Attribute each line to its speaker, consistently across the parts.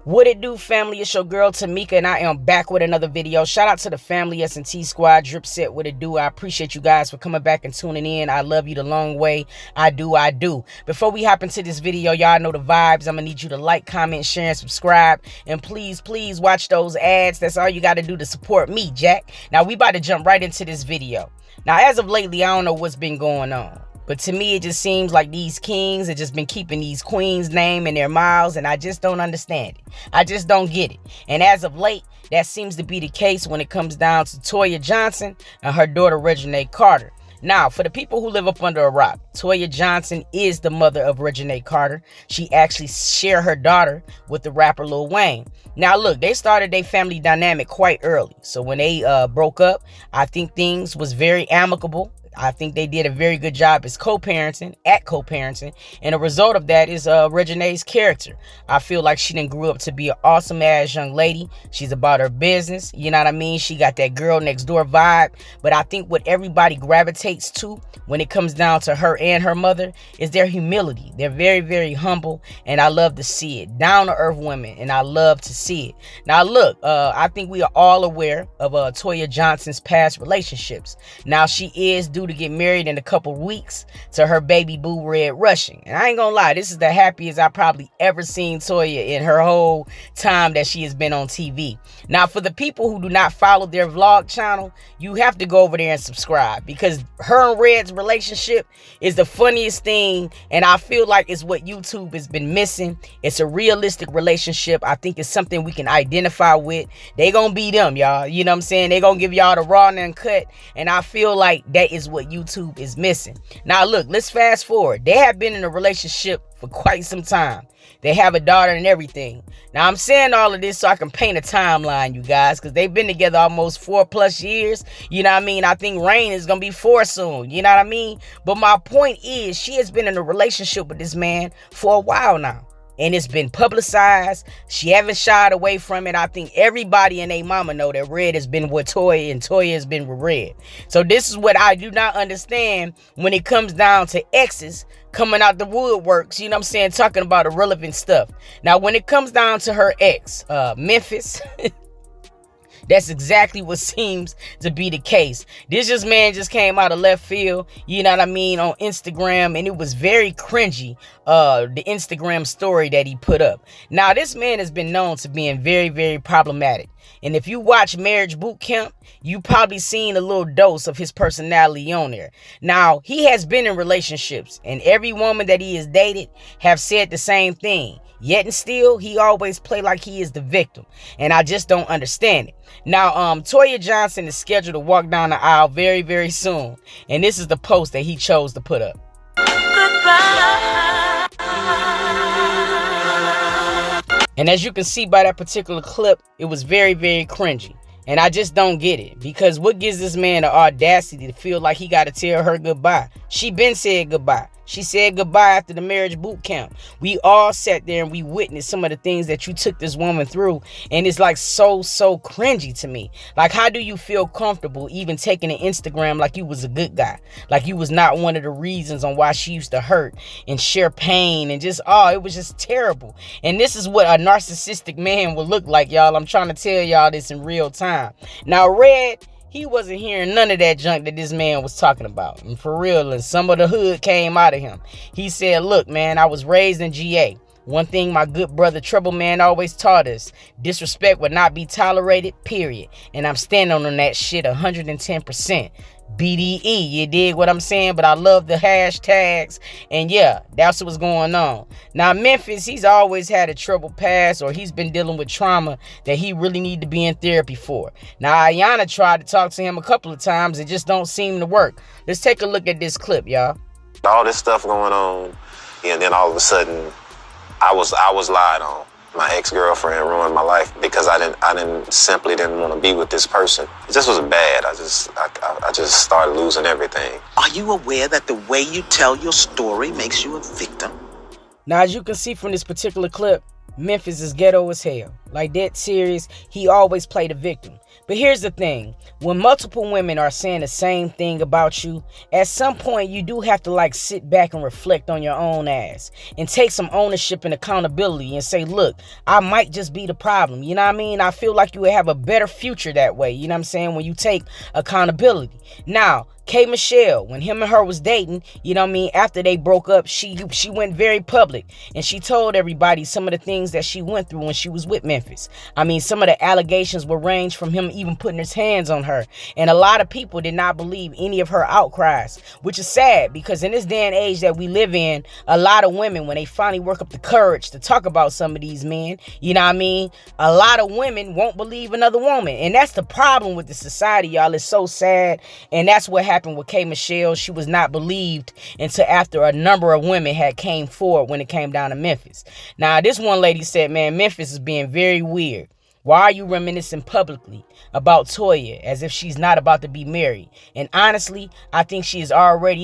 Speaker 1: What it do, family? It's your girl Tamika, and I am back with another video. Shout out to the family S&T squad, drip set. What it do? I appreciate you guys for coming back and tuning in. I love you the long way. I do. Before we hop into this video, y'all know the vibes. I'm gonna need you to like, comment, share, and subscribe, and please watch those ads. That's all you got to do to support me, Jack. Now we about to jump right into this video. Now, as of lately, I don't know what's been going on, but to me, it just seems like these kings have just been keeping these queens' name in their mouths, and I just don't understand it. I just don't get it. And as of late, that seems to be the case when it comes down to Toya Johnson and her daughter, Reginae Carter. Now, for the people who live up under a rock, Toya Johnson is the mother of Reginae Carter. She actually shared her daughter with the rapper Lil Wayne. Now, look, they started their family dynamic quite early. So when they broke up, I think things was very amicable. I think they did a very good job as co-parenting, and a result of that is Reginae's character. I feel like she done grew up to be an awesome ass young lady. She's about her business, you know what I mean? She got that girl next door vibe, but I think what everybody gravitates to when it comes down to her and her mother is their humility. They're very humble, and I love to see it. Down to earth women, and I love to see it. Now look, I think we are all aware of Toya Johnson's past relationships. Now she is due to get married in a couple weeks to her baby boo Red Rushing, and I ain't gonna lie, this is the happiest I probably ever seen Toya in her whole time that she has been on TV. Now, for the people who do not follow their vlog channel, you have to go over there and subscribe, because her and Red's relationship is the funniest thing, and I feel like it's what YouTube has been missing. It's a realistic relationship. I think it's something we can identify with. They gonna be them, y'all, you know what I'm saying? They gonna give y'all the raw and uncut, and I feel like that is what YouTube is missing. Now look, let's fast forward. They have been in a relationship for quite some time. They have a daughter and everything. Now I'm saying all of this so I can paint a timeline, you guys, because they've been together almost 4+ years. You know what I mean? I think Rain is gonna be 4 soon. You know what I mean? But my point is, she has been in a relationship with this man for a while now, and it's been publicized. She haven't shied away from it. I think everybody and their mama know that Red has been with Toya and Toya has been with Red. So this is what I do not understand when it comes down to exes coming out the woodworks, you know what I'm saying, talking about irrelevant stuff. Now, when it comes down to her ex, Memphitz, that's exactly what seems to be the case. This man just came out of left field, you know what I mean, on Instagram, and it was very cringy, the Instagram story that he put up. Now, this man has been known to being very problematic. And if you watch Marriage Boot Camp, you probably seen a little dose of his personality on there. Now, he has been in relationships, and every woman that he has dated have said the same thing. Yet and still, he always play like he is the victim, and I just don't understand it. Now, Toya Johnson is scheduled to walk down the aisle very soon, and this is the post that he chose to put up. And as you can see by that particular clip, it was very cringy. And I just don't get it, because what gives this man the audacity to feel like he got to tell her goodbye? She been said goodbye. She said goodbye after the marriage boot camp. We all sat there and we witnessed some of the things that you took this woman through, and it's like so cringy to me. Like, how do you feel comfortable even taking an Instagram like you was a good guy? Like you was not one of the reasons on why she used to hurt and share pain and just, it was just terrible. And this is what a narcissistic man would look like, y'all. I'm trying to tell y'all this in real time. Now, Red, he wasn't hearing none of that junk that this man was talking about. And for real, and some of the hood came out of him. He said, look, man, I was raised in GA. One thing my good brother Trouble Man always taught us: disrespect would not be tolerated, period. And I'm standing on that shit 110%. BDE, you dig what I'm saying? But I love the hashtags, and yeah, that's what's going on. Now, Memphitz, he's always had a troubled past, or he's been dealing with trauma that he really need to be in therapy for. Now, Ayana tried to talk to him a couple of times. It just don't seem to work. Let's take a look at this clip, y'all.
Speaker 2: All this stuff going on, and then all of a sudden, I was lied on. My ex-girlfriend ruined my life because I simply didn't want to be with this person. It just was bad. I just started losing everything.
Speaker 3: Are you aware that the way you tell your story makes you a victim?
Speaker 1: Now, as you can see from this particular clip, Memphitz is ghetto as hell. Like, that serious. He always played a victim. But here's the thing. When multiple women are saying the same thing about you, at some point you do have to like sit back and reflect on your own ass and take some ownership and accountability and say, look, I might just be the problem. You know what I mean? I feel like you would have a better future that way. You know what I'm saying? When you take accountability. Now, K. Michelle, when him and her was dating, you know what I mean, after they broke up, she went very public and she told everybody some of the things that she went through when she was with Memphitz. I mean, some of the allegations would range from him even putting his hands on her, and a lot of people did not believe any of her outcries, which is sad because in this day and age that we live in, a lot of women, when they finally work up the courage to talk about some of these men, you know what I mean, a lot of women won't believe another woman, and that's the problem with the society, y'all. It's so sad, and that's what happened with K. Michelle. She was not believed until after a number of women had came forward when it came down to Memphitz. Now, this one lady said, man, Memphitz is being very weird. Why are you reminiscing publicly about Toya as if she's not about to be married? And honestly, I think she is already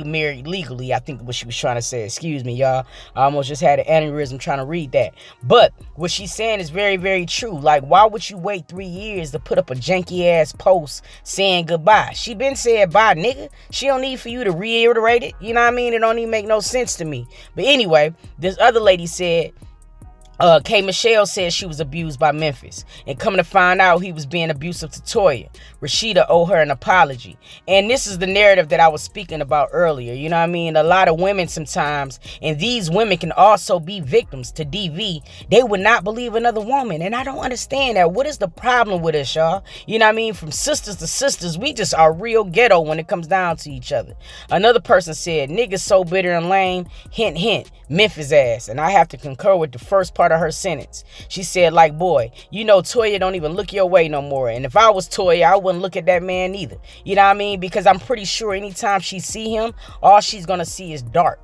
Speaker 1: married legally. I think what she was trying to say. Excuse me, y'all. I almost just had an aneurysm trying to read that. But what she's saying is very, very true. Like, why would you wait 3 years to put up a janky ass post saying goodbye? She been said bye, nigga. She don't need for you to reiterate it. You know what I mean? It don't even make no sense to me. But anyway, this other lady said, K. Michelle said she was abused by Memphitz, and coming to find out he was being abusive to Toya. Rashida owe her an apology. And this is the narrative that I was speaking about earlier. You know what I mean? A lot of women sometimes, and these women can also be victims to DV. They would not believe another woman, and I don't understand that. What is the problem with us, y'all? You know what I mean? From sisters to sisters, we just are real ghetto when it comes down to each other. Another person said, niggas so bitter and lame, hint, hint, Memphitz ass. And I have to concur with the first part of her sentence. She said, like, boy, you know Toya don't even look your way no more. And if I was Toya, I wouldn't look at that man either. You know what I mean? Because I'm pretty sure anytime she see him, all she's gonna see is dark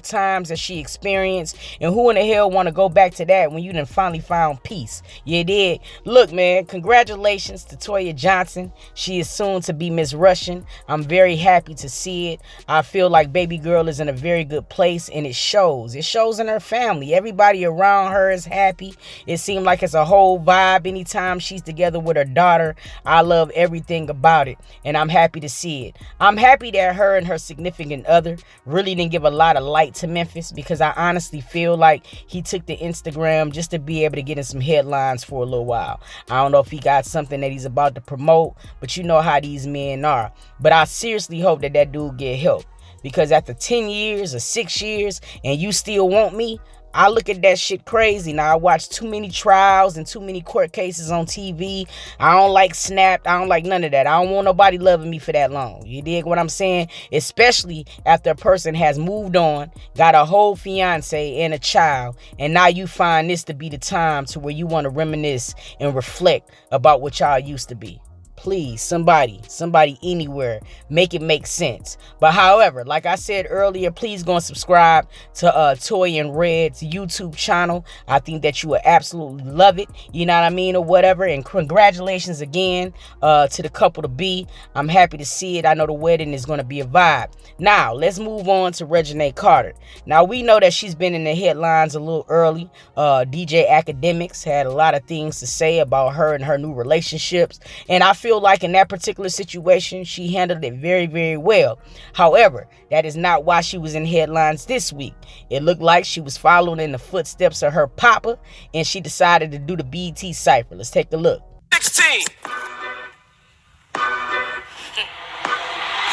Speaker 1: times that she experienced, and who in the hell want to go back to that when you done finally found peace? You did. Look, man, congratulations to Toya Johnson. She is soon to be Miss Russian. I'm very happy to see it. I feel like baby girl is in a very good place, and it shows. It shows in her family. Everybody around her is happy. It seems like it's a whole vibe anytime she's together with her daughter. I love everything about it, and I'm happy to see it. I'm happy that her and her significant other really didn't give a lot of light to Memphitz, because I honestly feel like he took the Instagram just to be able to get in some headlines for a little while. I don't know if he got something that he's about to promote, but you know how these men are. But I seriously hope that that dude get help, because after 10 years or 6 years and you still want me, I look at that shit crazy. Now, I watch too many trials and too many court cases on TV. I don't like Snapped. I don't like none of that. I don't want nobody loving me for that long. You dig what I'm saying? Especially after a person has moved on, got a whole fiance and a child, and now you find this to be the time to where you want to reminisce and reflect about what y'all used to be. Please, somebody anywhere, make it make sense. But however, like I said earlier, please go and subscribe to Toya and Red's YouTube channel. I think that you will absolutely love it. You know what I mean, or whatever. And congratulations again to the couple to be. I'm happy to see it. I know the wedding is going to be a vibe. Now, let's move on to Reginae Carter. Now, we know that she's been in the headlines a little early. DJ Academics had a lot of things to say about her and her new relationships. And I feel like in that particular situation, she handled it very, very well. However, that is not why she was in headlines this week. It looked like she was following in the footsteps of her papa, and she decided to do the BET Cypher. Let's take a look.
Speaker 4: 16.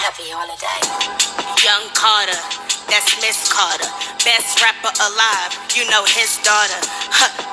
Speaker 4: Happy holiday. Young Carter, that's Miss Carter. Best rapper alive, you know his daughter.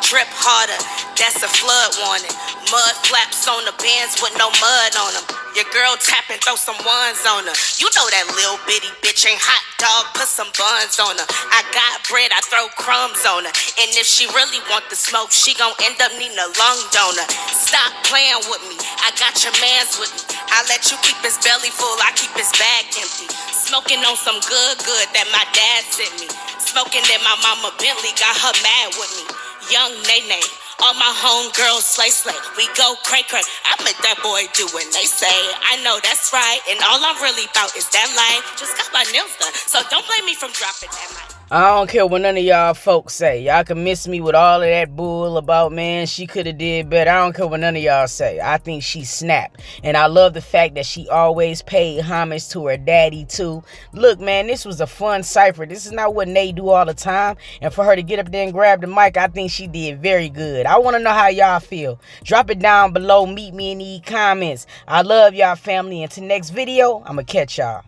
Speaker 4: Drip harder, that's a flood warning. Mud flaps on the Benz with no mud on them. Your girl tapping, throw some ones on her. You know that little bitty bitch ain't hot dog, put some buns on her. I got bread, I throw crumbs on her. And if she really want the smoke, she gon' end up needing a lung donor. Stop playing with me, I got your mans with me. I let you keep his belly full, I keep his bag empty. Smoking on some good that my dad sent me. Smoking in my mama Bentley, got her mad with me. Young Nene, all my homegirls slay. We go cray. I make that boy do what they say. I know that's right, and all I'm really about is that life. Just got my nails done, so don't blame me from dropping that mic.
Speaker 1: I don't care what none of y'all folks say. Y'all can miss me with all of that bull about, man, she could have did better. I don't care what none of y'all say. I think she snapped. And I love the fact that she always paid homage to her daddy, too. Look, man, this was a fun Cypher. This is not what Nate do all the time. And for her to get up there and grab the mic, I think she did very good. I want to know how y'all feel. Drop it down below. Meet me in the comments. I love y'all, family. Until next video, I'm going to catch y'all.